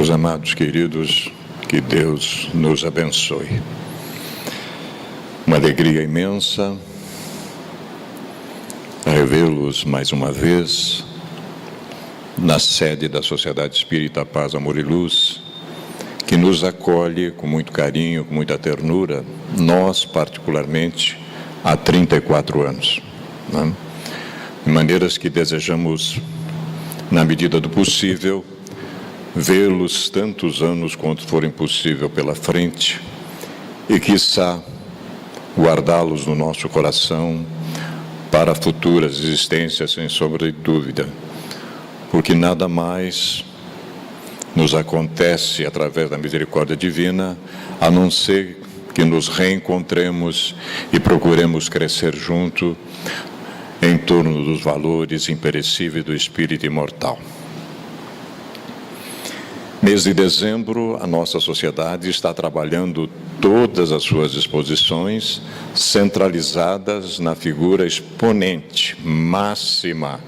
Meus amados queridos, que Deus nos abençoe. Uma alegria imensa revê-los mais uma vez na sede da Sociedade Espírita Paz, Amor e Luz, que nos acolhe com muito carinho, com muita ternura, nós particularmente, há 34 anos. Né? De maneiras que desejamos, na medida do possível, vê-los tantos anos quanto forem possível pela frente e, quiçá, guardá-los no nosso coração para futuras existências, sem sombra de dúvida, porque nada mais nos acontece através da misericórdia divina, a não ser que nos reencontremos e procuremos crescer junto em torno dos valores imperecíveis do espírito imortal. Mês de dezembro, a nossa sociedade está trabalhando todas as suas exposições centralizadas na figura exponente máxima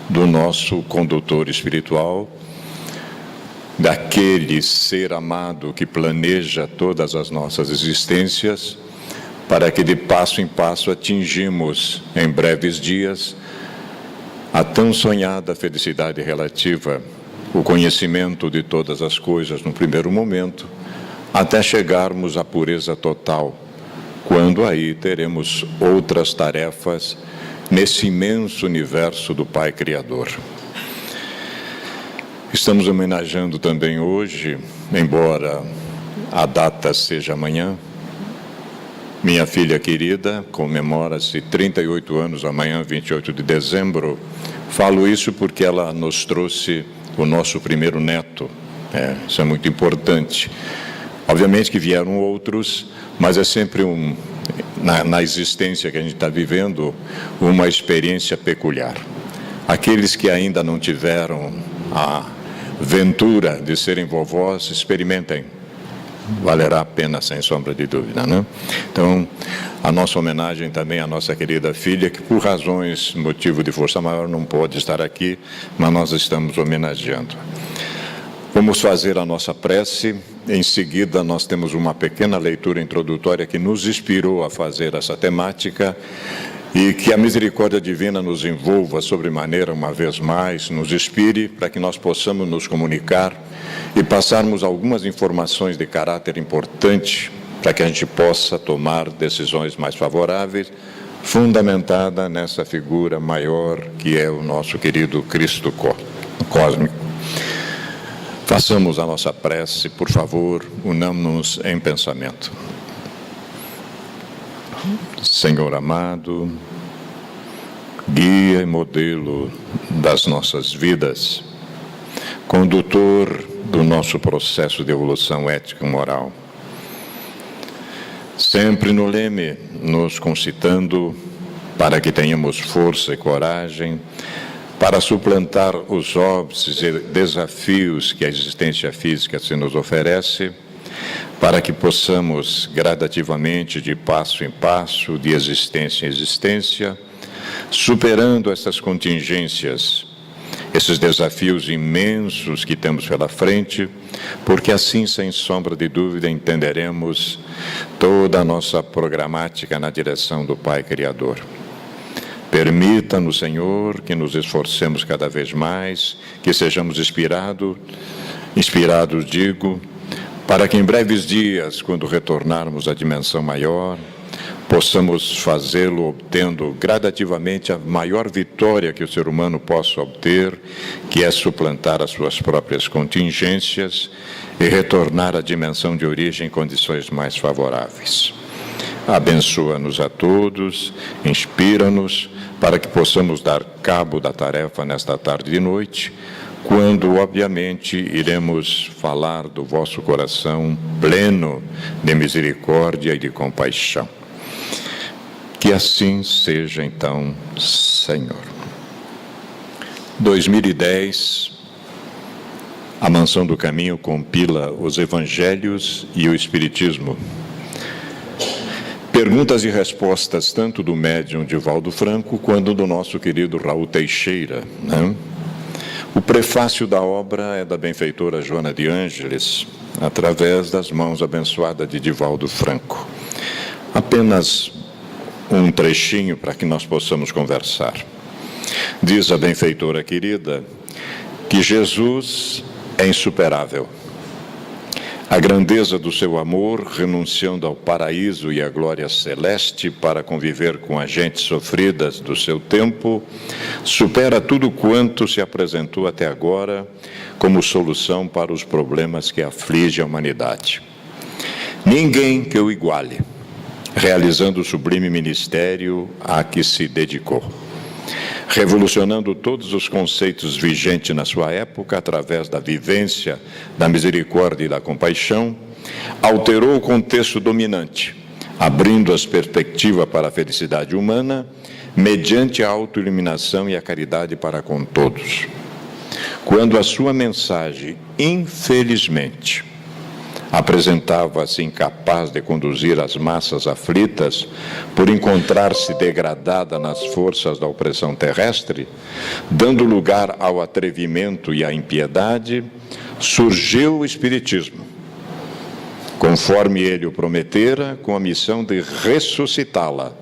do nosso condutor espiritual, daquele ser amado que planeja todas as nossas existências, para que de passo em passo atingimos, em breves dias, a tão sonhada felicidade relativa, o conhecimento de todas as coisas no primeiro momento, até chegarmos à pureza total, quando aí teremos outras tarefas nesse imenso universo do Pai Criador. Estamos homenageando também hoje, embora a data seja amanhã, minha filha querida, comemora-se 38 anos amanhã, 28 de dezembro. Falo isso porque ela nos trouxe o nosso primeiro neto. Isso é muito importante. Obviamente que vieram outros, mas é sempre na existência que a gente está vivendo, uma experiência peculiar. Aqueles que ainda não tiveram a ventura de serem vovós, experimentem. Valerá a pena, sem sombra de dúvida, né? Então, a nossa homenagem também à nossa querida filha, que por razões, motivo de força maior, não pode estar aqui, mas nós estamos homenageando. Vamos fazer a nossa prece. Em seguida, nós temos uma pequena leitura introdutória que nos inspirou a fazer essa temática e que a misericórdia divina nos envolva sobremaneira, uma vez mais, nos inspire para que nós possamos nos comunicar e passarmos algumas informações de caráter importante para que a gente possa tomar decisões mais favoráveis, fundamentada nessa figura maior que é o nosso querido Cristo cósmico. Façamos a nossa prece, por favor, unamos-nos em pensamento. Senhor amado, guia e modelo das nossas vidas, condutor do nosso processo de evolução ética e moral, sempre no leme, nos concitando para que tenhamos força e coragem para suplantar os óbices e desafios que a existência física se nos oferece, para que possamos gradativamente, de passo em passo, de existência em existência, superando essas contingências, esses desafios imensos que temos pela frente, porque assim, sem sombra de dúvida, entenderemos toda a nossa programática na direção do Pai Criador. Permita-nos, Senhor, que nos esforcemos cada vez mais, que sejamos inspirados, para que em breves dias, quando retornarmos à dimensão maior, possamos fazê-lo obtendo gradativamente a maior vitória que o ser humano possa obter, que é suplantar as suas próprias contingências e retornar à dimensão de origem em condições mais favoráveis. Abençoa-nos a todos, inspira-nos para que possamos dar cabo da tarefa nesta tarde e noite, quando, obviamente, iremos falar do vosso coração pleno de misericórdia e de compaixão. Que assim seja, então, Senhor. 2010, a Mansão do Caminho compila os Evangelhos e o Espiritismo. Perguntas e respostas tanto do médium Divaldo Franco quanto do nosso querido Raul Teixeira, né? O prefácio da obra é da benfeitora Joana de Ângeles, através das mãos abençoadas de Divaldo Franco. Apenas um trechinho para que nós possamos conversar. Diz a benfeitora querida que Jesus é insuperável. A grandeza do seu amor, renunciando ao paraíso e à glória celeste para conviver com as gentes sofridas do seu tempo, supera tudo quanto se apresentou até agora como solução para os problemas que afligem a humanidade. Ninguém que o iguale, realizando o sublime ministério a que se dedicou, revolucionando todos os conceitos vigentes na sua época através da vivência, da misericórdia e da compaixão, alterou o contexto dominante, abrindo as perspectivas para a felicidade humana, mediante a autoiluminação e a caridade para com todos. Quando a sua mensagem, infelizmente, apresentava-se incapaz de conduzir as massas aflitas por encontrar-se degradada nas forças da opressão terrestre, dando lugar ao atrevimento e à impiedade, surgiu o Espiritismo, conforme ele o prometera, com a missão de ressuscitá-la,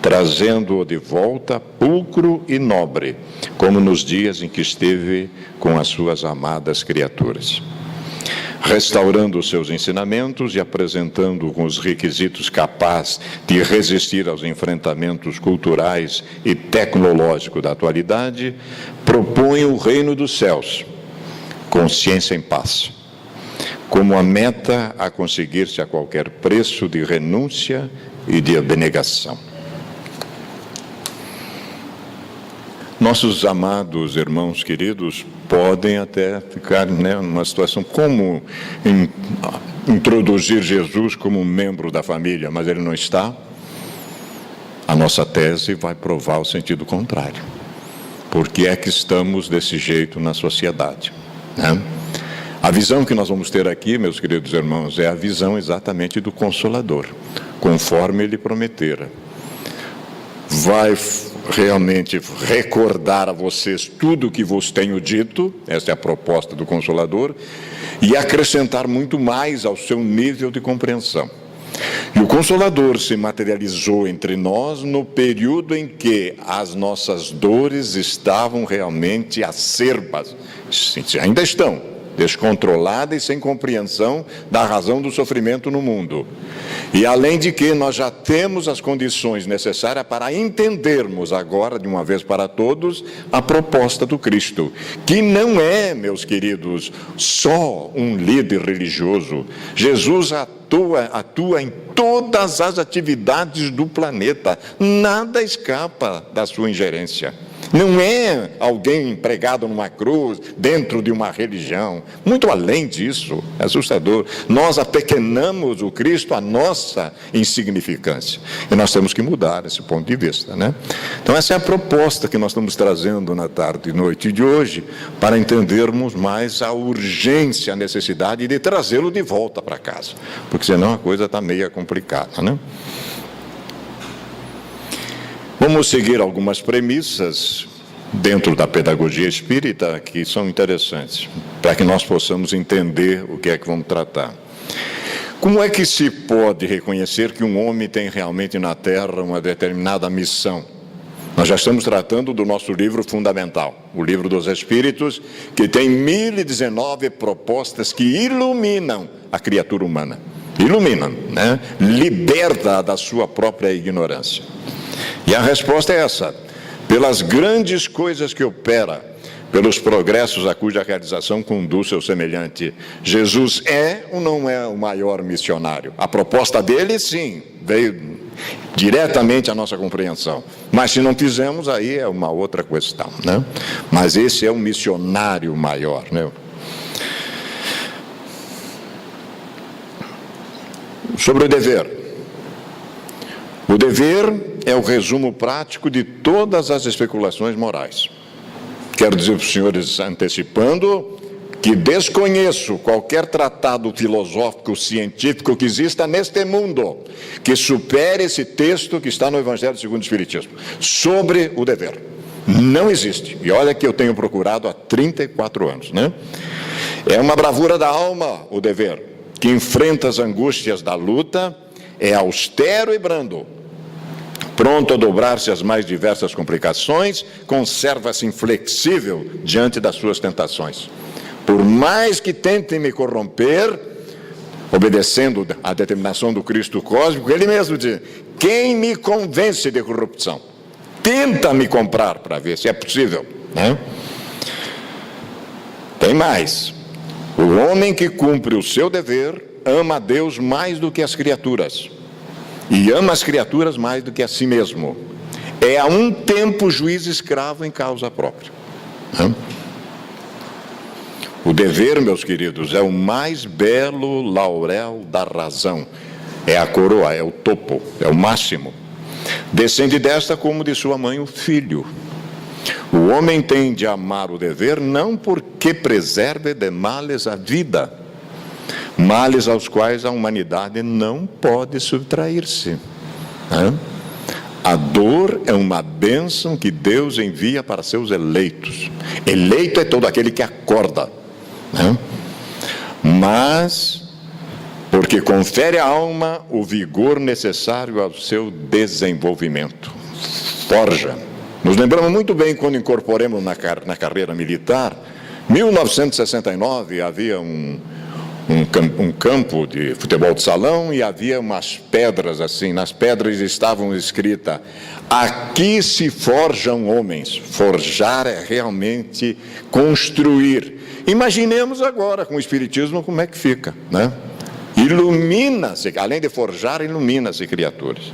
trazendo-o de volta pulcro e nobre, como nos dias em que esteve com as suas amadas criaturas. Restaurando os seus ensinamentos e apresentando-o com os requisitos capazes de resistir aos enfrentamentos culturais e tecnológicos da atualidade, propõe o reino dos céus, consciência em paz, como a meta a conseguir-se a qualquer preço de renúncia e de abnegação. Nossos amados irmãos queridos podem até ficar numa situação como introduzir Jesus como um membro da família, mas ele não está. A nossa tese vai provar o sentido contrário. Por que é que estamos desse jeito na sociedade, né? A visão que nós vamos ter aqui, meus queridos irmãos, é a visão exatamente do Consolador, conforme ele prometera. Vai realmente recordar a vocês tudo o que vos tenho dito, essa é a proposta do Consolador, e acrescentar muito mais ao seu nível de compreensão. E o Consolador se materializou entre nós no período em que as nossas dores estavam realmente acerbas, ainda estão, descontrolada e sem compreensão da razão do sofrimento no mundo. E além de que nós já temos as condições necessárias para entendermos agora, de uma vez para todos, a proposta do Cristo, que não é, meus queridos, só um líder religioso. Jesus atua em todas as atividades do planeta, nada escapa da sua ingerência. Não é alguém empregado numa cruz, dentro de uma religião. Muito além disso, é assustador. Nós apequenamos o Cristo à nossa insignificância. E nós temos que mudar esse ponto de vista, né? Então, essa é a proposta que nós estamos trazendo na tarde e noite de hoje, para entendermos mais a urgência, a necessidade de trazê-lo de volta para casa. Porque senão a coisa está meio complicada, né? Vamos seguir algumas premissas dentro da pedagogia espírita que são interessantes, para que nós possamos entender o que é que vamos tratar. Como é que se pode reconhecer que um homem tem realmente na Terra uma determinada missão? Nós já estamos tratando do nosso livro fundamental, o Livro dos Espíritos, que tem 1019 propostas que iluminam a criatura humana. Iluminam, né? Liberta da sua própria ignorância. E a resposta é essa: pelas grandes coisas que opera, pelos progressos a cuja realização conduz seu semelhante. Jesus é ou não é o maior missionário? A proposta dele, sim, veio diretamente à nossa compreensão. Mas se não fizemos, aí é uma outra questão, né? Mas esse é o missionário maior, né? Sobre o dever. O dever é o resumo prático de todas as especulações morais. Quero dizer para os senhores, antecipando, que desconheço qualquer tratado filosófico, científico que exista neste mundo que supere esse texto que está no Evangelho segundo o Espiritismo, sobre o dever. Não existe. E olha que eu tenho procurado há 34 anos, né? É uma bravura da alma o dever, que enfrenta as angústias da luta, é austero e brando, pronto a dobrar-se às mais diversas complicações, conserva-se inflexível diante das suas tentações. Por mais que tentem me corromper, obedecendo à determinação do Cristo cósmico, ele mesmo diz: quem me convence de corrupção? Tenta me comprar para ver se é possível, né? Tem mais. O homem que cumpre o seu dever ama a Deus mais do que as criaturas, e ama as criaturas mais do que a si mesmo. É a um tempo juiz escravo em causa própria, né? O dever, meus queridos, é o mais belo laurel da razão. É a coroa, é o topo, é o máximo. Descende desta como de sua mãe o filho. O homem tem de amar o dever não porque preserve de males a vida, males aos quais a humanidade não pode subtrair-se, né? A dor é uma bênção que Deus envia para seus eleitos. Eleito é todo aquele que acorda, né? Mas porque confere à alma o vigor necessário ao seu desenvolvimento. Forja. Nos lembramos muito bem quando incorporamos na carreira militar. 1969 havia um campo de futebol de salão e havia umas pedras assim. Nas pedras estavam escritas: aqui se forjam homens. Forjar é realmente construir. Imaginemos agora com o Espiritismo como é que fica, né? Ilumina-se, além de forjar, ilumina-se criaturas.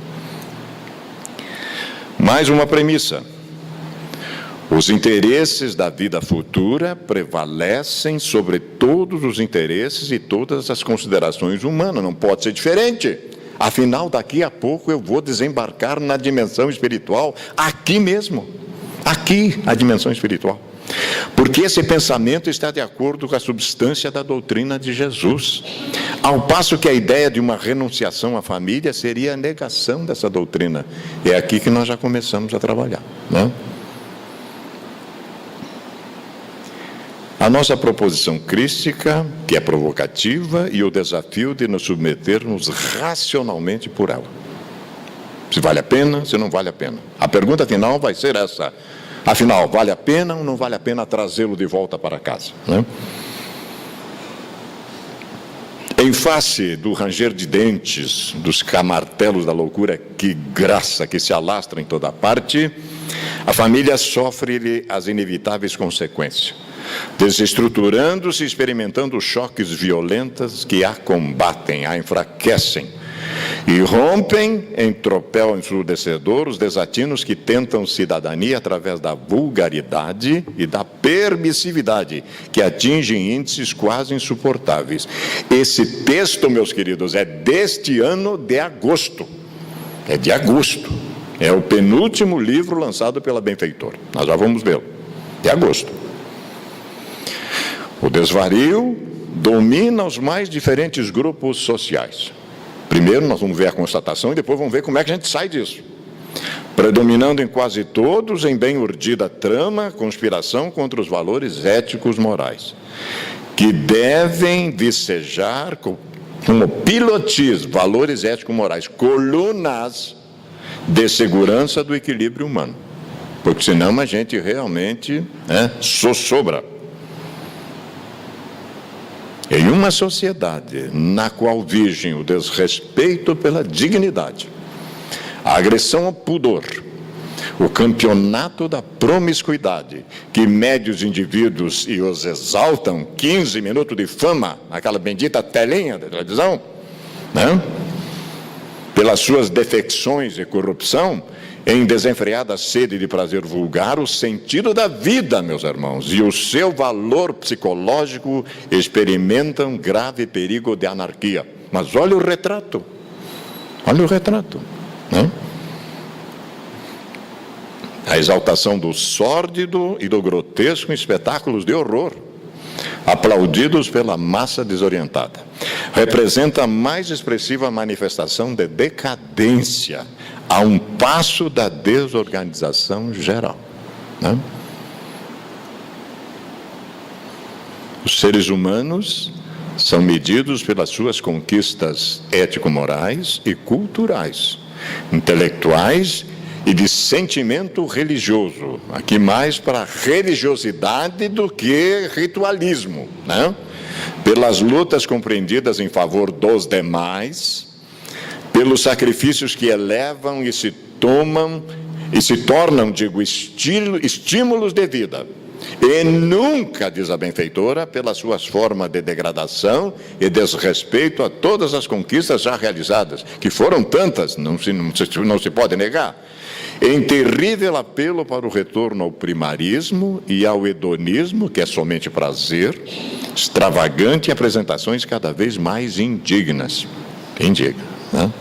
Mais uma premissa: os interesses da vida futura prevalecem sobre todos os interesses e todas as considerações humanas. Não pode ser diferente. Afinal, daqui a pouco eu vou desembarcar na dimensão espiritual, aqui mesmo. Aqui, a dimensão espiritual. Porque esse pensamento está de acordo com a substância da doutrina de Jesus. Ao passo que a ideia de uma renunciação à família seria a negação dessa doutrina. É aqui que nós já começamos a trabalhar, né? A nossa proposição crística, que é provocativa, e o desafio de nos submetermos racionalmente por ela. Se vale a pena, se não vale a pena. A pergunta final vai ser essa: afinal, vale a pena ou não vale a pena trazê-lo de volta para casa, né? Em face do ranger de dentes, dos camartelos da loucura, que graça, que se alastra em toda parte, a família sofre as inevitáveis consequências, desestruturando-se, experimentando choques violentos que a combatem, a enfraquecem, e rompem em tropel ensurdecedor os desatinos que tentam cidadania através da vulgaridade e da permissividade, que atingem índices quase insuportáveis. Esse texto, meus queridos, é deste ano de agosto. É de agosto. É o penúltimo livro lançado pela Benfeitor. Nós já vamos vê-lo. De agosto. O desvario domina os mais diferentes grupos sociais. Primeiro nós vamos ver a constatação e depois vamos ver como é que a gente sai disso. Predominando em quase todos, em bem urdida trama, conspiração contra os valores éticos morais, que devem vicejar como pilotis, valores éticos morais, colunas de segurança do equilíbrio humano. Porque senão a gente realmente sossobra. Em uma sociedade na qual vigem o desrespeito pela dignidade, a agressão ao pudor, o campeonato da promiscuidade, que mede os indivíduos e os exaltam, 15 minutos de fama, naquela bendita telinha da televisão, né? Pelas suas defecções e corrupção, em desenfreada sede de prazer vulgar, o sentido da vida, meus irmãos, e o seu valor psicológico experimentam grave perigo de anarquia. Mas olha o retrato, né? A exaltação do sórdido e do grotesco em espetáculos de horror, aplaudidos pela massa desorientada, representa a mais expressiva manifestação de decadência a um passo da desorganização geral. né? Os seres humanos são medidos pelas suas conquistas ético-morais e culturais, intelectuais e de sentimento religioso. Aqui mais para religiosidade do que ritualismo, né? Pelas lutas compreendidas em favor dos demais, pelos sacrifícios que elevam e se tornam, digo, estímulos de vida. E nunca, diz a benfeitora, pelas suas formas de degradação e desrespeito a todas as conquistas já realizadas, que foram tantas, não se pode negar, em terrível apelo para o retorno ao primarismo e ao hedonismo, que é somente prazer, extravagante e apresentações cada vez mais indignas. Indigna, né?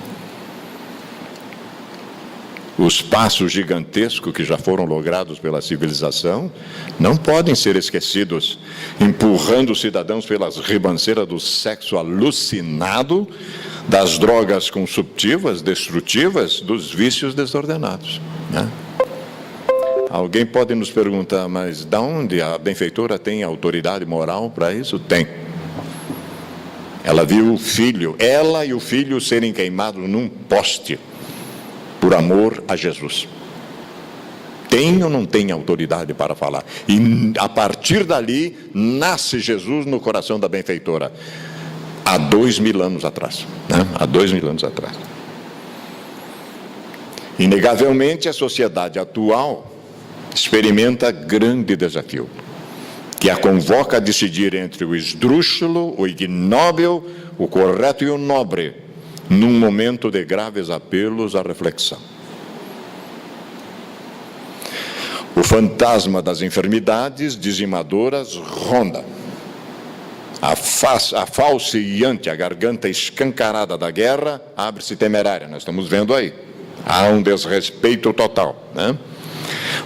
Os passos gigantescos que já foram logrados pela civilização não podem ser esquecidos, empurrando os cidadãos pelas ribanceiras do sexo alucinado, das drogas consumptivas, destrutivas, dos vícios desordenados, né? Alguém pode nos perguntar, mas de onde a benfeitora tem autoridade moral para isso? Tem. Ela viu o filho, ela e o filho serem queimados num poste, por amor a Jesus. Tem ou não tem autoridade para falar? E a partir dali, nasce Jesus no coração da benfeitora. Há 2000 anos atrás, né? Há 2000 anos atrás. Inegavelmente, a sociedade atual experimenta grande desafio, que a convoca a decidir entre o esdrúxulo, o ignóbil, o correto e o nobre, num momento de graves apelos à reflexão. O fantasma das enfermidades dizimadoras ronda. A falseante, a garganta escancarada da guerra abre-se temerária. Nós estamos vendo aí. Há um desrespeito total, né?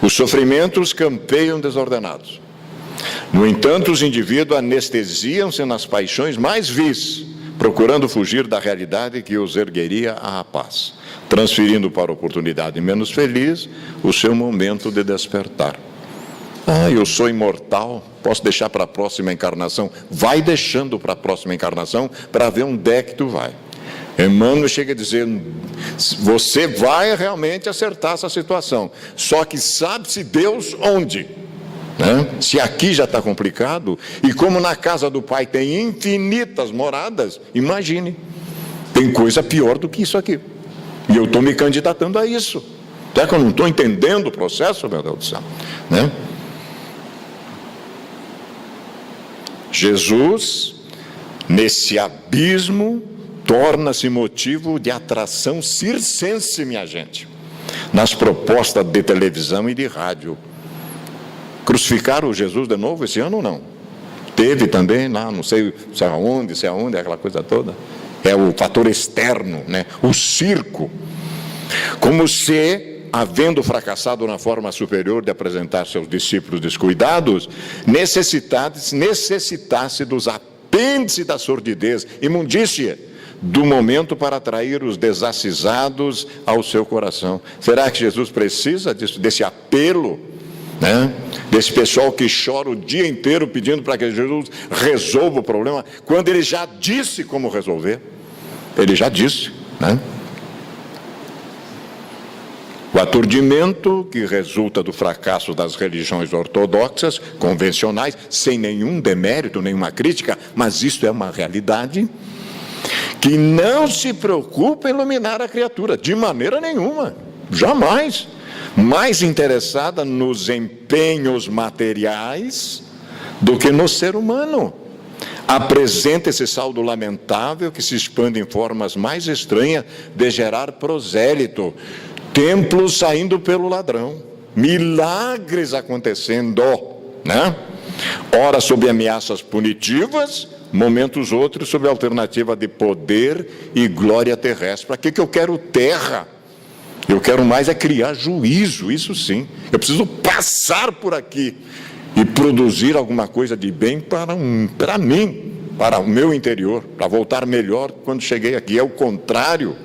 Os sofrimentos campeiam desordenados. No entanto, os indivíduos anestesiam-se nas paixões mais vis, procurando fugir da realidade que os ergueria à paz, transferindo para a oportunidade menos feliz o seu momento de despertar. Eu sou imortal, posso deixar para a próxima encarnação. Vai deixando para a próxima encarnação para ver onde é que tu vai. Emmanuel chega a dizer, você vai realmente acertar essa situação, só que sabe-se Deus onde, né? Se aqui já está complicado, e como na casa do Pai tem infinitas moradas, imagine, tem coisa pior do que isso aqui, e eu estou me candidatando a isso. Será que eu não estou entendendo o processo, meu Deus do céu, né? Jesus, nesse abismo, torna-se motivo de atração circense, minha gente, nas propostas de televisão e de rádio. Crucificaram Jesus de novo esse ano ou não? Teve também lá, não sei aonde, aquela coisa toda. É o fator externo, né? O circo. Como se, havendo fracassado na forma superior de apresentar seus discípulos descuidados, necessitasse dos apêndices da sordidez, imundícia, do momento para atrair os desacisados ao seu coração. Será que Jesus precisa desse apelo, né? Desse pessoal que chora o dia inteiro pedindo para que Jesus resolva o problema, quando ele já disse como resolver? Ele já disse, né? O aturdimento que resulta do fracasso das religiões ortodoxas, convencionais, sem nenhum demérito, nenhuma crítica, mas isto é uma realidade, que não se preocupa em iluminar a criatura, de maneira nenhuma, jamais, mais interessada nos empenhos materiais do que no ser humano. Apresenta esse saldo lamentável que se expande em formas mais estranhas de gerar prosélito, templos saindo pelo ladrão, milagres acontecendo, né? Ora sob ameaças punitivas, momentos outros sob a alternativa de poder e glória terrestre. Para que eu quero terra? Eu quero mais é criar juízo, isso sim. Eu preciso passar por aqui e produzir alguma coisa de bem para mim, para o meu interior, para voltar melhor quando cheguei aqui. É o contrário,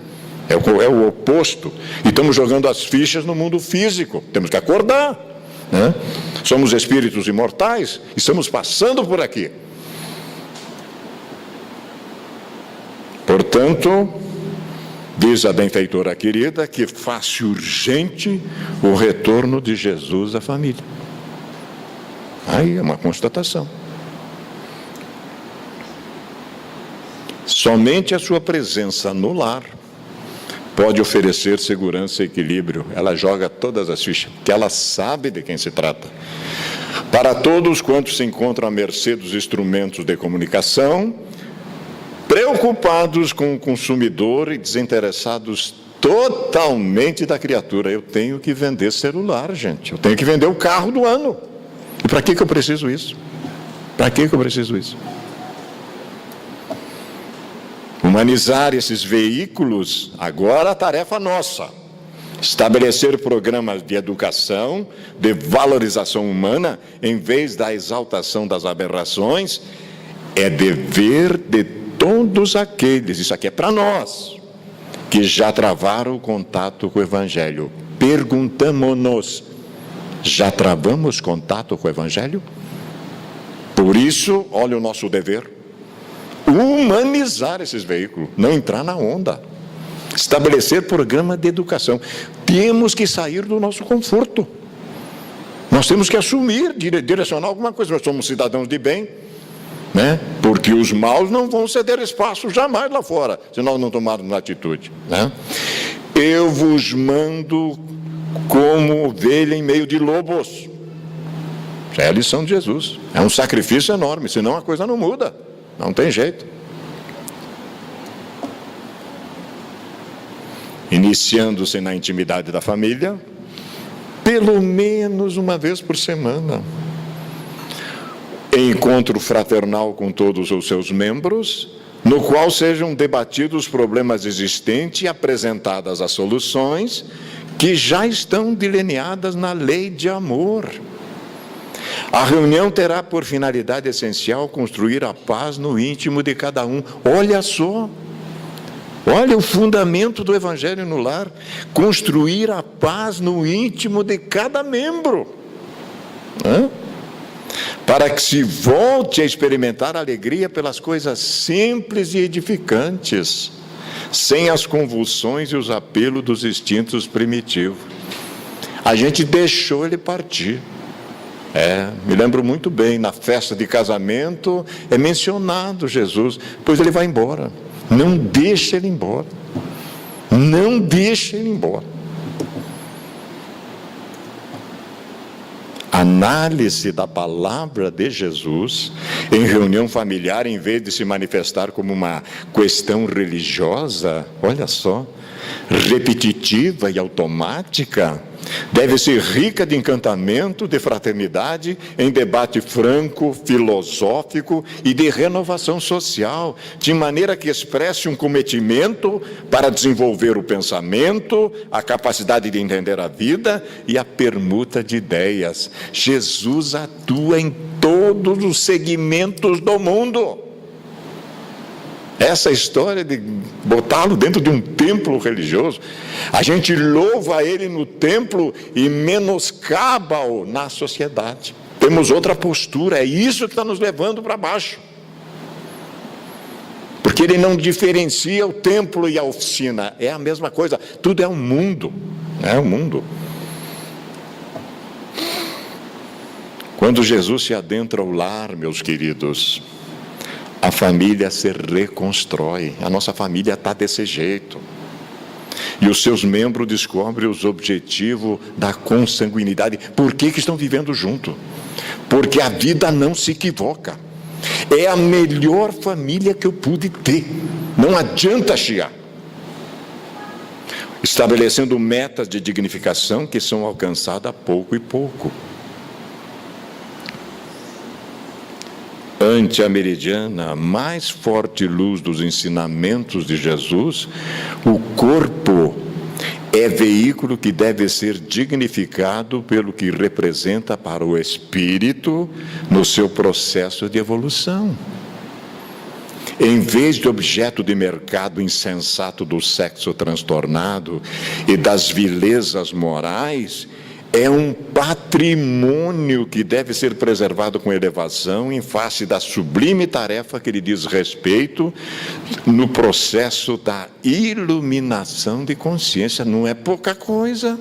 é o oposto. E estamos jogando as fichas no mundo físico. Temos que acordar, né? Somos espíritos imortais, estamos passando por aqui. Portanto, diz a benfeitora querida que faz urgente o retorno de Jesus à família. Aí é uma constatação. Somente a sua presença no lar pode oferecer segurança e equilíbrio. Ela joga todas as fichas, porque ela sabe de quem se trata. Para todos quantos se encontram à mercê dos instrumentos de comunicação, preocupados com o consumidor e desinteressados totalmente da criatura. Eu tenho que vender celular, gente. Eu tenho que vender o carro do ano. E para que eu preciso isso? Para que eu preciso isso? Humanizar esses veículos, agora a tarefa nossa. Estabelecer programas de educação, de valorização humana, em vez da exaltação das aberrações, é dever de todos aqueles, isso aqui é para nós, que já travaram o contato com o Evangelho. Perguntamo-nos, já travamos contato com o Evangelho? Por isso, olha o nosso dever, humanizar esses veículos, não entrar na onda. Estabelecer programa de educação. Temos que sair do nosso conforto. Nós temos que assumir, direcionar alguma coisa. Nós somos cidadãos de bem, né? Porque os maus não vão ceder espaço jamais lá fora, se nós não tomarmos atitude, né? Eu vos mando como ovelha em meio de lobos. Essa é a lição de Jesus. É um sacrifício enorme, senão a coisa não muda. Não tem jeito. Iniciando-se na intimidade da família, pelo menos uma vez por semana. Encontro fraternal com todos os seus membros, no qual sejam debatidos os problemas existentes e apresentadas as soluções que já estão delineadas na lei de amor. A reunião terá por finalidade essencial construir a paz no íntimo de cada um. Olha só, olha o fundamento do Evangelho no lar, construir a paz no íntimo de cada membro, para que se volte a experimentar a alegria pelas coisas simples e edificantes, sem as convulsões e os apelos dos instintos primitivos. A gente deixou ele partir. Me lembro muito bem, na festa de casamento é mencionado Jesus, pois ele vai embora. Não deixa ele embora. Não deixa ele embora. Análise da palavra de Jesus em reunião familiar, em vez de se manifestar como uma questão religiosa, olha só, repetitiva e automática, deve ser rica de encantamento, de fraternidade, em debate franco, filosófico e de renovação social, de maneira que expresse um cometimento para desenvolver o pensamento, a capacidade de entender a vida e a permuta de ideias. Jesus atua em todos os segmentos do mundo. Essa história de botá-lo dentro de um templo religioso, a gente louva ele no templo e menoscaba-o na sociedade. Temos outra postura, é isso que está nos levando para baixo. Porque ele não diferencia o templo e a oficina, é a mesma coisa, tudo é um mundo, é um mundo. Quando Jesus se adentra ao lar, meus queridos, a família se reconstrói. A nossa família está desse jeito. E os seus membros descobrem os objetivos da consanguinidade. Por que estão vivendo junto? Porque a vida não se equivoca. É a melhor família que eu pude ter. Não adianta chiar. Estabelecendo metas de dignificação que são alcançadas pouco e pouco. Ante a meridiana mais forte luz dos ensinamentos de Jesus, o corpo é veículo que deve ser dignificado pelo que representa para o espírito no seu processo de evolução. Em vez de objeto de mercado insensato do sexo transtornado e das vilezas morais, é um patrimônio que deve ser preservado com elevação em face da sublime tarefa que lhe diz respeito no processo da iluminação de consciência. Não é pouca coisa.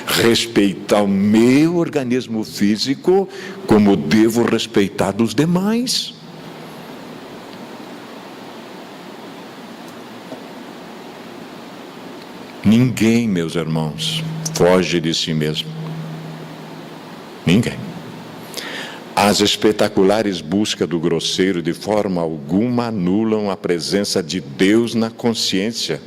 Respeitar o meu organismo físico como devo respeitar dos demais. Ninguém, meus irmãos, foge de si mesmo. Ninguém. As espetaculares buscas do grosseiro de forma alguma anulam a presença de Deus na consciência,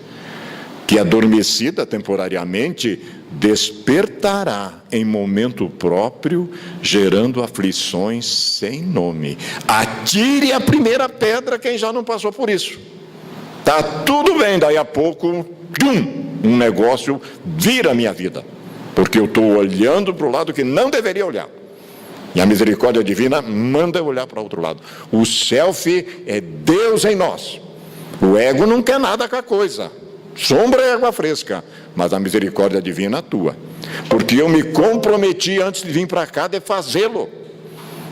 que, adormecida temporariamente, despertará em momento próprio, gerando aflições sem nome. Atire a primeira pedra quem já não passou por isso. Está tudo bem, daí a pouco, um negócio vira a minha vida, porque eu estou olhando para o lado que não deveria olhar. E a misericórdia divina manda eu olhar para o outro lado. O selfie é Deus em nós. O ego não quer nada com a coisa. Sombra é água fresca, mas a misericórdia divina atua. Porque eu me comprometi antes de vir para cá de fazê-lo.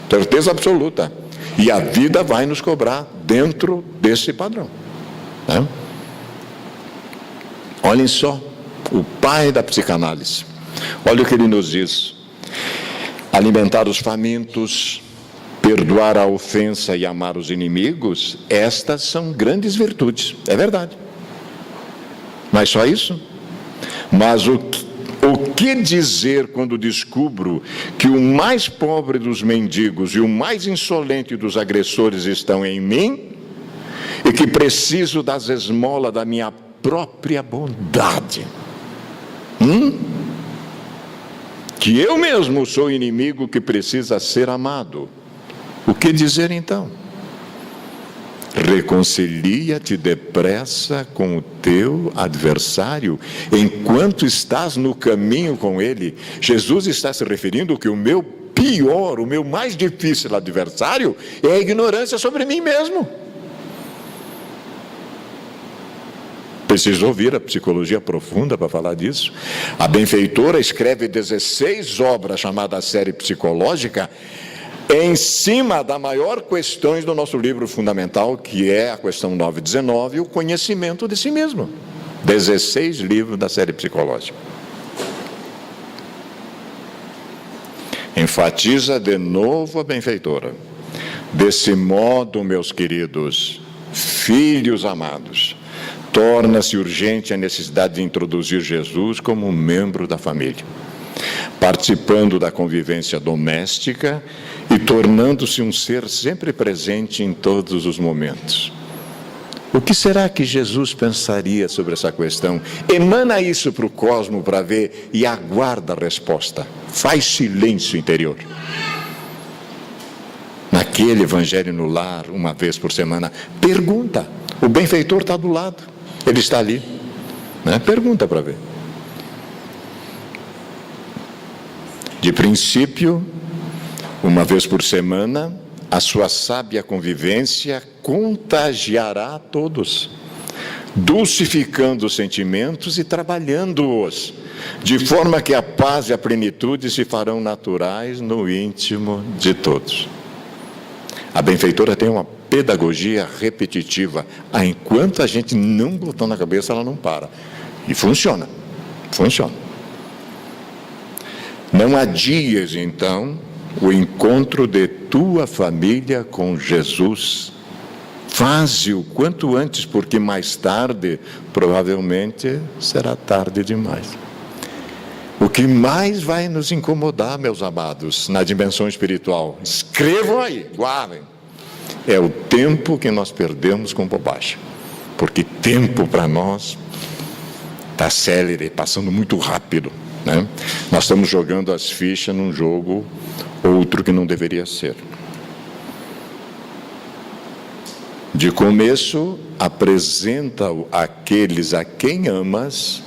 Certeza absoluta. E a vida vai nos cobrar dentro desse padrão. Né? Olhem só, o pai da psicanálise. Olha o que ele nos diz. Alimentar os famintos, perdoar a ofensa e amar os inimigos, estas são grandes virtudes. É verdade. Mas só isso? Mas o que dizer quando descubro que o mais pobre dos mendigos e o mais insolente dos agressores estão em mim e que preciso das esmolas da minha própria bondade? Que eu mesmo sou inimigo que precisa ser amado. O que dizer então? Reconcilia-te depressa com o teu adversário, enquanto estás no caminho com ele. Jesus está se referindo que o meu pior, o meu mais difícil adversário é a ignorância sobre mim mesmo. Preciso ouvir a psicologia profunda para falar disso. A benfeitora escreve 16 obras chamadas série psicológica em cima da maior questões do nosso livro fundamental, que é a questão 919, o conhecimento de si mesmo. 16 livros da série psicológica. Enfatiza de novo a benfeitora. Desse modo, meus queridos filhos amados, torna-se urgente a necessidade de introduzir Jesus como membro da família, participando da convivência doméstica e tornando-se um ser sempre presente em todos os momentos. O que será que Jesus pensaria sobre essa questão? Emana isso para o cosmo para ver e aguarda a resposta. Faz silêncio interior. Naquele evangelho no lar, uma vez por semana, pergunta. O benfeitor está do lado, ele está ali, né? Pergunta para ver. De princípio, uma vez por semana, a sua sábia convivência contagiará a todos, dulcificando os sentimentos e trabalhando-os, de forma que a paz e a plenitude se farão naturais no íntimo de todos. A benfeitora tem uma pedagogia repetitiva. Enquanto a gente não botar na cabeça, ela não para. E funciona. Funciona. Não adies, então, o encontro de tua família com Jesus. Faze-o quanto antes, porque mais tarde, provavelmente, será tarde demais. O que mais vai nos incomodar, meus amados, na dimensão espiritual, escrevam aí, guardem, é o tempo que nós perdemos com bobagem. Porque tempo para nós está célere, passando muito rápido, né? Nós estamos jogando as fichas num jogo outro que não deveria ser. De começo, apresenta-o àqueles a quem amas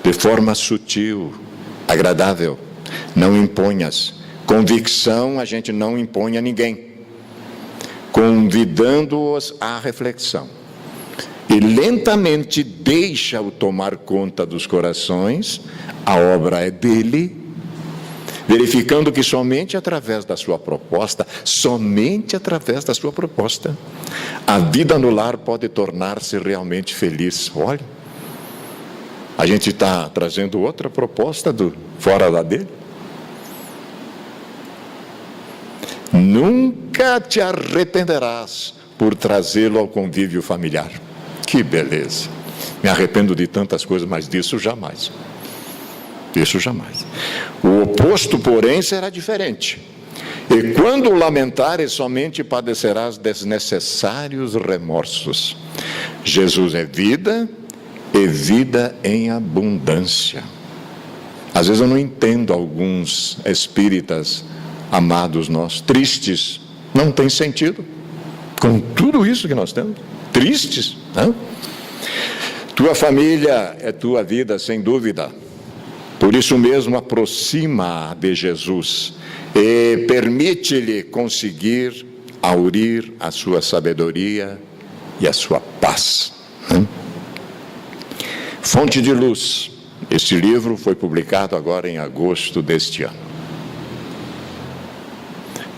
de forma sutil, agradável. Não imponhas. Convicção a gente não impõe a ninguém. Convidando-os à reflexão. e lentamente deixa-o tomar conta dos corações, a obra é dele, verificando que somente através da sua proposta, a vida no lar pode tornar-se realmente feliz. Olha, a gente está trazendo outra proposta fora da dele. Nunca te arrependerás por trazê-lo ao convívio familiar. Que beleza! Me arrependo de tantas coisas, mas disso jamais. Isso jamais. O oposto, porém, será diferente. E quando lamentares, somente padecerás desnecessários remorsos. Jesus é vida e vida em abundância. Às vezes eu não entendo alguns espíritas amados nossos, tristes. Não tem sentido. Com tudo isso que nós temos, tristes, não? Tua família é tua vida, sem dúvida. Por isso mesmo, aproxima de Jesus e permite-lhe conseguir aurir a sua sabedoria e a sua paz. Fonte de Luz. Este livro foi publicado agora em agosto deste ano.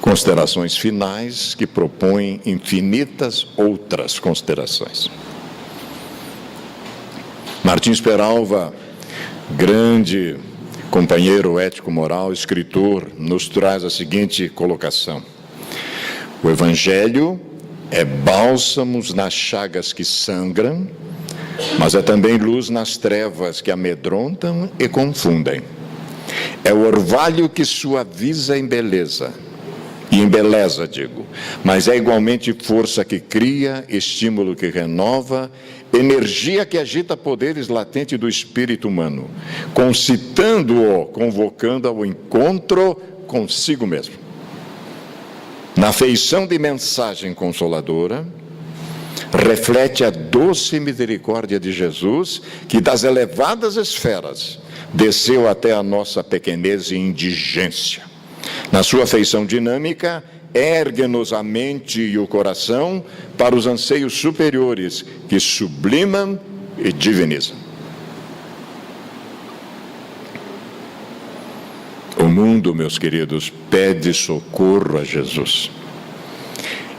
Considerações finais que propõem infinitas outras considerações. Martins Peralva, grande companheiro ético-moral, escritor, nos traz a seguinte colocação: o Evangelho é bálsamos nas chagas que sangram, mas é também luz nas trevas que amedrontam e confundem. É o orvalho que suaviza e embeleza, mas é igualmente força que cria, estímulo que renova, energia que agita poderes latentes do espírito humano, concitando-o, convocando ao encontro consigo mesmo. Na feição de mensagem consoladora, reflete a doce misericórdia de Jesus, que das elevadas esferas desceu até a nossa pequenez e indigência. Na sua feição dinâmica, ergue-nos a mente e o coração para os anseios superiores que sublimam e divinizam. O mundo, meus queridos, pede socorro a Jesus.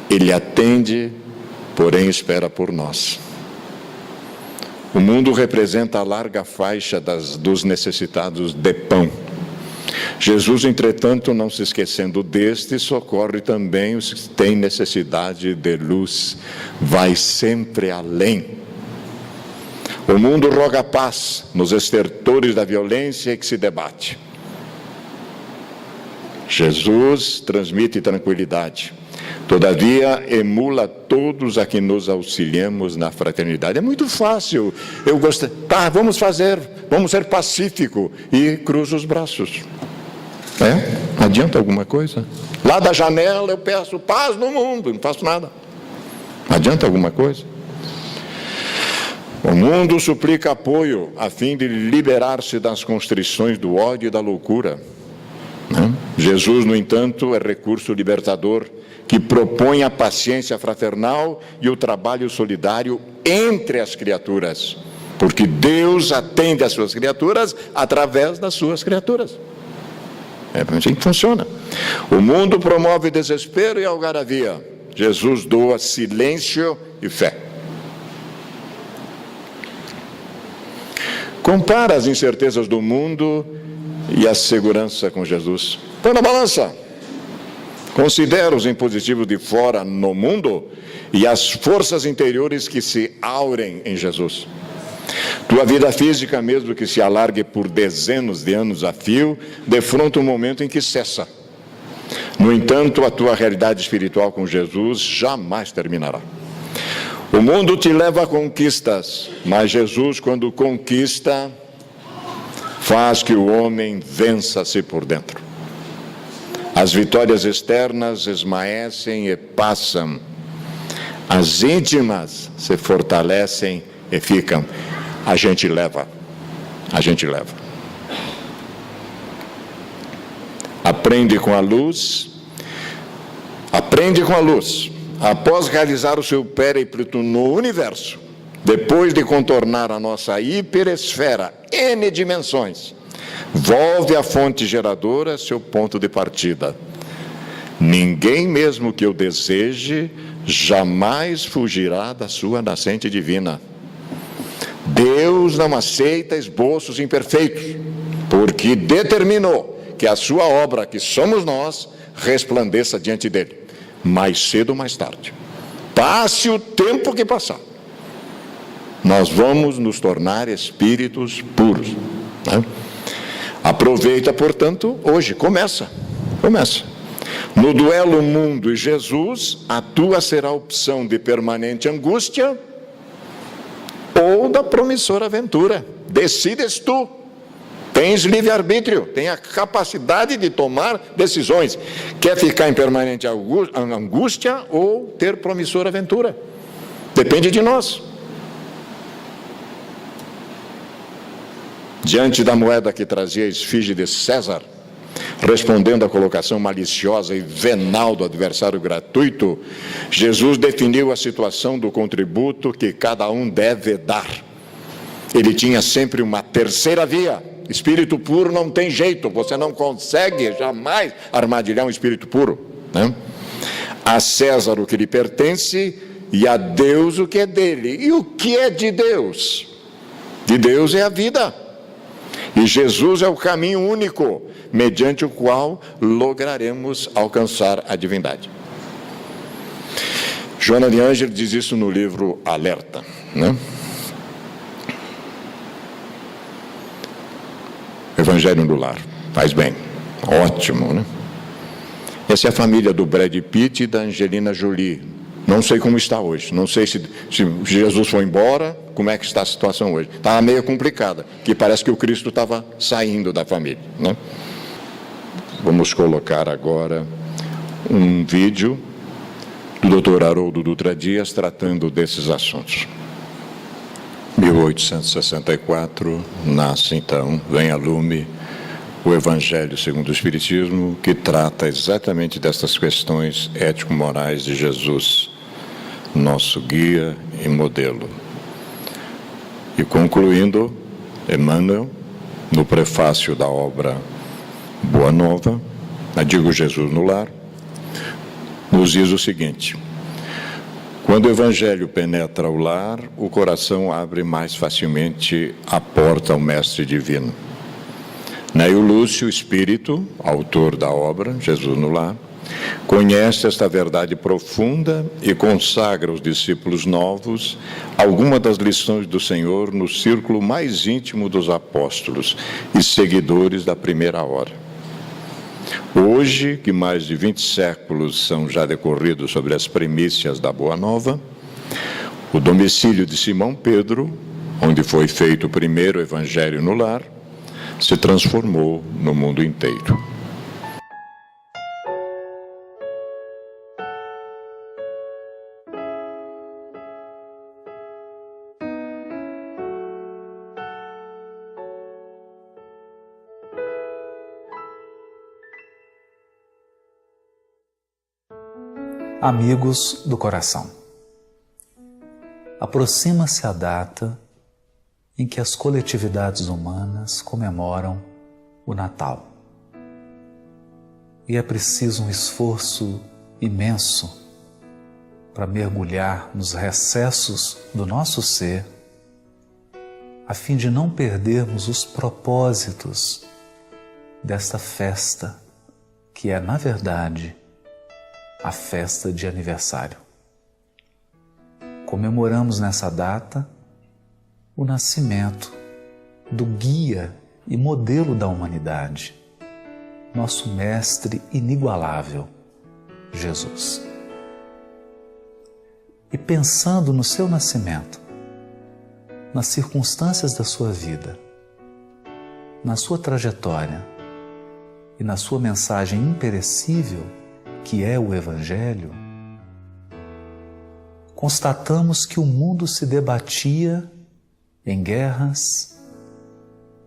Ele atende, porém espera por nós. O mundo representa a larga faixa dos necessitados de pão. Jesus, entretanto, não se esquecendo deste, socorre também os que têm necessidade de luz. Vai sempre além. O mundo roga paz nos estertores da violência que se debate. Jesus transmite tranquilidade. Todavia, emula todos a que nos auxiliamos na fraternidade. É muito fácil. Eu gosto. Tá, vamos ser pacífico e cruzo os braços. Adianta alguma coisa? Lá da janela eu peço paz no mundo, não faço nada. Adianta alguma coisa? O mundo suplica apoio a fim de liberar-se das constrições do ódio e da loucura. Jesus, no entanto, é recurso libertador que propõe a paciência fraternal e o trabalho solidário entre as criaturas, porque Deus atende às suas criaturas através das suas criaturas. É assim que funciona. O mundo promove desespero e algaravia. Jesus doa silêncio e fé. Compara as incertezas do mundo e a segurança com Jesus. Põe na balança. Considera os impositivos de fora no mundo e as forças interiores que se aurem em Jesus. Tua vida física, mesmo que se alargue por dezenas de anos a fio, defronta um momento em que cessa. No entanto, a tua realidade espiritual com Jesus jamais terminará. O mundo te leva a conquistas, mas Jesus, quando conquista, faz que o homem vença-se por dentro. As vitórias externas esmaecem e passam. As íntimas se fortalecem e ficam. A gente leva. Aprende com a luz. Após realizar o seu périplo no universo, depois de contornar a nossa hiperesfera, N dimensões, volve à fonte geradora, seu ponto de partida. Ninguém, mesmo que o deseje, jamais fugirá da sua nascente divina. Deus não aceita esboços imperfeitos, porque determinou que a sua obra, que somos nós, resplandeça diante dele, mais cedo ou mais tarde. Passe o tempo que passar, nós vamos nos tornar espíritos puros, né? Aproveita, portanto, hoje, começa. No duelo mundo e Jesus, a tua será a opção de permanente angústia ou da promissora aventura. Decides tu. Tens livre-arbítrio, tem a capacidade de tomar decisões. Quer ficar em permanente angústia ou ter promissora aventura? Depende de nós. Diante da moeda que trazia a esfinge de César, respondendo à colocação maliciosa e venal do adversário gratuito, Jesus definiu a situação do contributo que cada um deve dar. Ele tinha sempre uma terceira via. Espírito puro não tem jeito, você não consegue jamais armadilhar um espírito puro, né? A César o que lhe pertence e a Deus o que é dele. E o que é de Deus? De Deus é a vida. E Jesus é o caminho único, mediante o qual lograremos alcançar a divindade. Joana de Ângeles diz isso no livro Alerta, né? Evangelho no Lar, faz bem, ótimo, né? Essa é a família do Brad Pitt e da Angelina Jolie. Não sei como está hoje, não sei se Jesus foi embora, como é que está a situação hoje. Estava meio complicada, que parece que o Cristo estava saindo da família, né? Vamos colocar agora um vídeo do Dr. Haroldo Dutra Dias tratando desses assuntos. 1864, nasce então, vem a lume, o Evangelho segundo o Espiritismo, que trata exatamente dessas questões ético-morais de Jesus, nosso guia e modelo. E concluindo, Emmanuel, no prefácio da obra Boa Nova, digo Jesus no Lar, nos diz o seguinte: quando o Evangelho penetra o lar, o coração abre mais facilmente a porta ao Mestre Divino. Neio Lúcio, espírito, autor da obra Jesus no Lar, conhece esta verdade profunda e consagra aos discípulos novos alguma das lições do Senhor no círculo mais íntimo dos apóstolos e seguidores da primeira hora. Hoje, que mais de 20 séculos são já decorridos sobre as primícias da Boa Nova, o domicílio de Simão Pedro, onde foi feito o primeiro Evangelho no Lar, se transformou no mundo inteiro. Amigos do coração, aproxima-se a data em que as coletividades humanas comemoram o Natal. E é preciso um esforço imenso para mergulhar nos recessos do nosso ser, a fim de não perdermos os propósitos desta festa, que é, na verdade, a festa de aniversário. Comemoramos nessa data o nascimento do guia e modelo da humanidade, nosso mestre inigualável, Jesus. E pensando no seu nascimento, nas circunstâncias da sua vida, na sua trajetória e na sua mensagem imperecível, que é o Evangelho, constatamos que o mundo se debatia em guerras,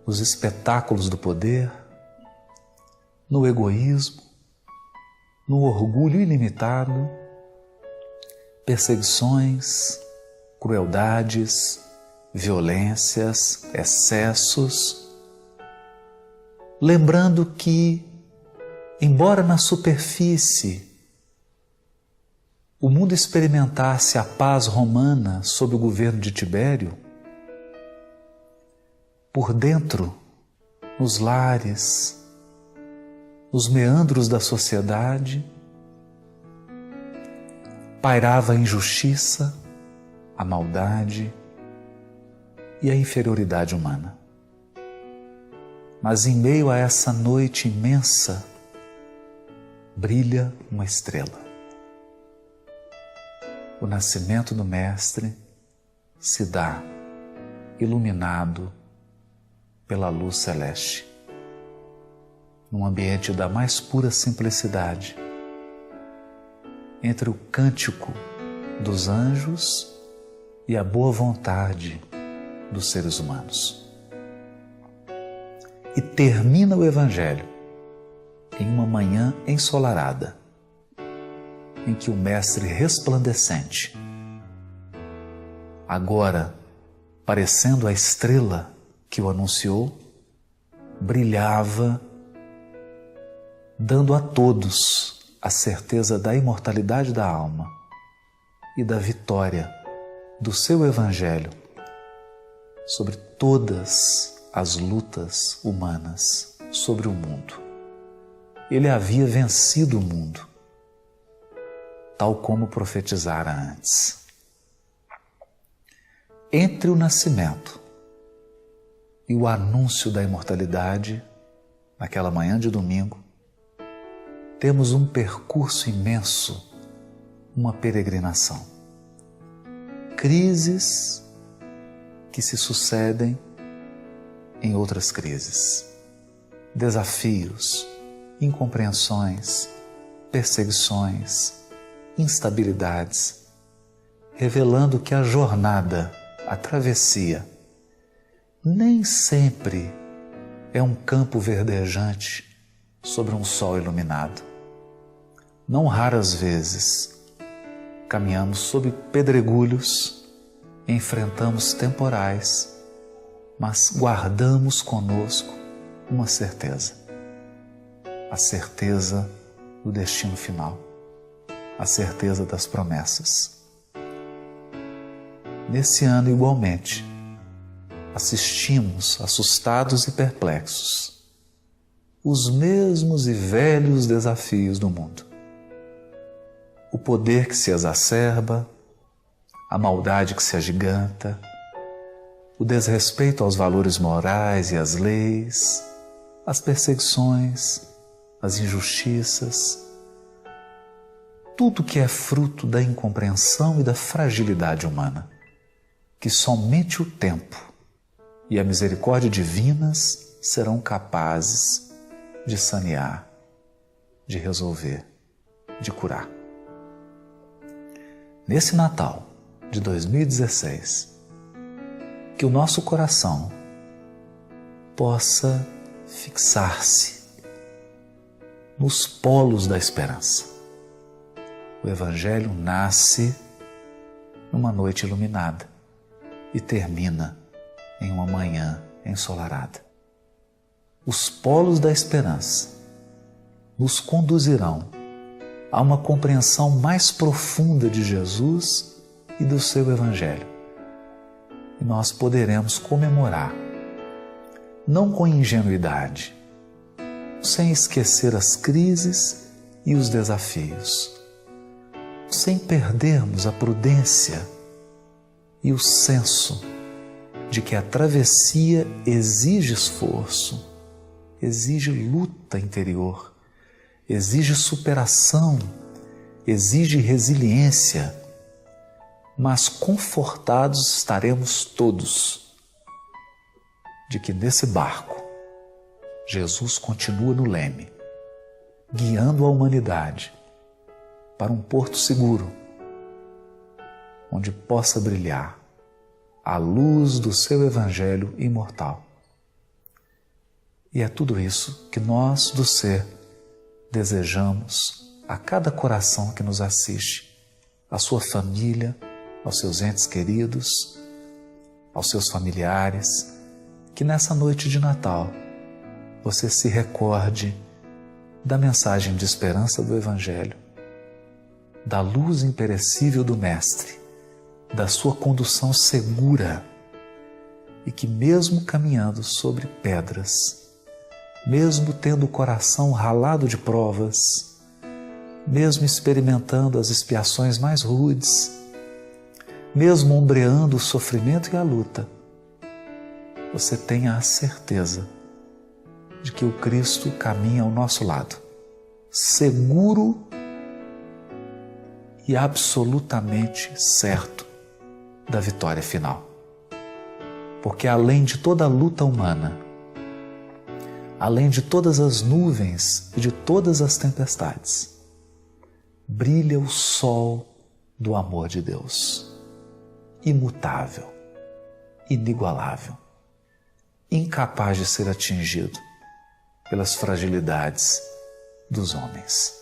nos espetáculos do poder, no egoísmo, no orgulho ilimitado, perseguições, crueldades, violências, excessos, lembrando que, embora na superfície o mundo experimentasse a paz romana sob o governo de Tibério, por dentro, nos lares, nos meandros da sociedade, pairava a injustiça, a maldade e a inferioridade humana. Mas em meio a essa noite imensa, brilha uma estrela. O nascimento do Mestre se dá iluminado pela luz celeste, num ambiente da mais pura simplicidade, entre o cântico dos anjos e a boa vontade dos seres humanos. E termina o Evangelho em uma manhã ensolarada, em que o Mestre resplandecente, agora parecendo a estrela que o anunciou, brilhava, dando a todos a certeza da imortalidade da alma e da vitória do seu Evangelho sobre todas as lutas humanas sobre o mundo. Ele havia vencido o mundo, tal como profetizara antes. Entre o nascimento e o anúncio da imortalidade, naquela manhã de domingo, temos um percurso imenso, uma peregrinação. Crises que se sucedem em outras crises. Desafios, incompreensões, perseguições, instabilidades, revelando que a jornada, a travessia, nem sempre é um campo verdejante sobre um sol iluminado. Não raras vezes caminhamos sob pedregulhos, enfrentamos temporais, mas guardamos conosco uma certeza, a certeza do destino final, a certeza das promessas. Nesse ano, igualmente, assistimos, assustados e perplexos, os mesmos e velhos desafios do mundo. O poder que se exacerba, a maldade que se agiganta, o desrespeito aos valores morais e às leis, as perseguições, as injustiças, tudo que é fruto da incompreensão e da fragilidade humana, que somente o tempo e a misericórdia divinas serão capazes de sanear, de resolver, de curar. Nesse Natal de 2016, que o nosso coração possa fixar-se nos polos da esperança. O Evangelho nasce numa noite iluminada e termina em uma manhã ensolarada. Os polos da esperança nos conduzirão a uma compreensão mais profunda de Jesus e do seu Evangelho. E nós poderemos comemorar, não com ingenuidade, sem esquecer as crises e os desafios, sem perdermos a prudência e o senso de que a travessia exige esforço, exige luta interior, exige superação, exige resiliência, mas confortados estaremos todos de que nesse barco Jesus continua no leme, guiando a humanidade para um porto seguro, onde possa brilhar a luz do seu Evangelho imortal. E é tudo isso que nós do Ser desejamos a cada coração que nos assiste, a sua família, aos seus entes queridos, aos seus familiares, que nessa noite de Natal você se recorde da mensagem de esperança do Evangelho, da luz imperecível do Mestre, da sua condução segura, e que mesmo caminhando sobre pedras, mesmo tendo o coração ralado de provas, mesmo experimentando as expiações mais rudes, mesmo ombreando o sofrimento e a luta, você tenha a certeza de que o Cristo caminha ao nosso lado, seguro e absolutamente certo da vitória final. Porque além de toda a luta humana, além de todas as nuvens e de todas as tempestades, brilha o sol do amor de Deus, imutável, inigualável, incapaz de ser atingido pelas fragilidades dos homens.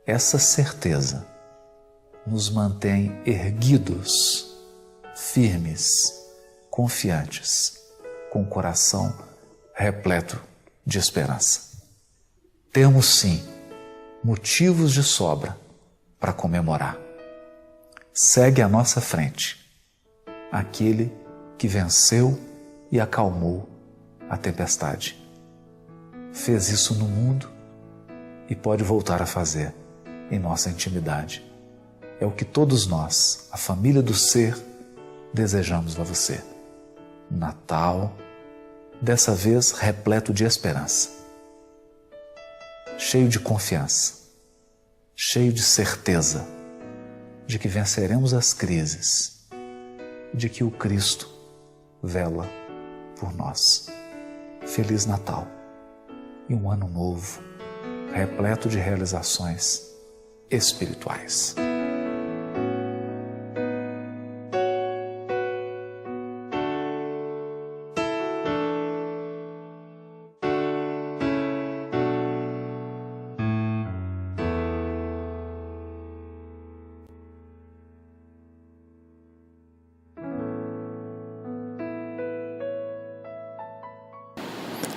Essa certeza nos mantém erguidos, firmes, confiantes, com o coração repleto de esperança. Temos sim motivos de sobra para comemorar. Segue à nossa frente aquele que venceu e acalmou a tempestade. Fez isso no mundo e pode voltar a fazer em nossa intimidade. É o que todos nós, a família do ser, desejamos a você. Natal, dessa vez repleto de esperança, cheio de confiança, cheio de certeza de que venceremos as crises, de que o Cristo vela por nós. Feliz Natal e um ano novo, repleto de realizações espirituais.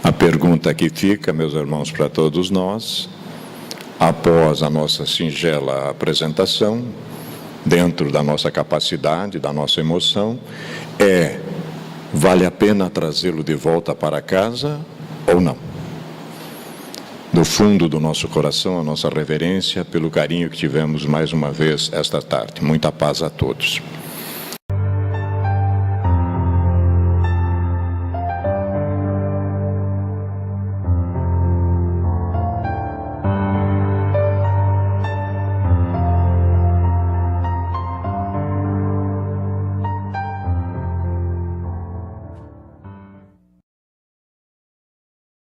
A pergunta que fica, meus irmãos, para todos nós, após a nossa singela apresentação, dentro da nossa capacidade, da nossa emoção, é: vale a pena trazê-lo de volta para casa ou não? Do fundo do nosso coração, a nossa reverência pelo carinho que tivemos mais uma vez esta tarde. Muita paz a todos.